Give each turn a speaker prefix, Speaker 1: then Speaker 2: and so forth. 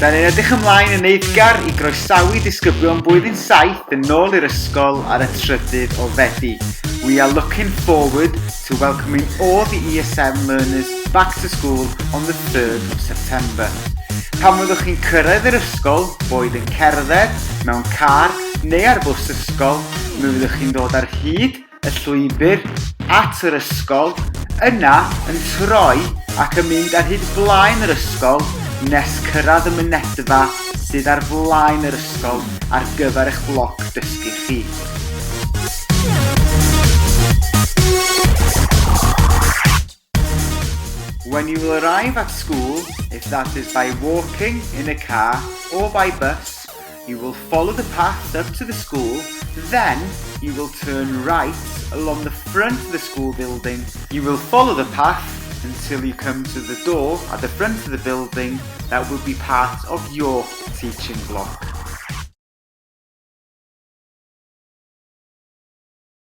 Speaker 1: Da ni'n edrych ymlaen yn eiddgar I groesawu disgyblion blwyddyn 7 yn ôl i'r ysgol ar y 3 o Fedi. We are looking forward to welcoming all the ESM learners back to school on the 3rd of September. Pan fyddwch chi'n cyrraedd yr ysgol, boed yn cerdded, mewn car neu ar bws ysgol, mi fyddwch chi'n dod ar hyd y llwybr at yr ysgol, yna yn troi ac yn mynd ar hyd blaen yr ysgol nes cyrraedd y mynedfa sydd ar flaen yr ysgol ar gyfer eich bloc dysgu chi. When you will arrive at school, if that is by walking in a car or by bus, you will follow the path up to the school, then you will turn right along the front of the school building. You will follow the path until you come to the door at the front of the building that will be part of your teaching block.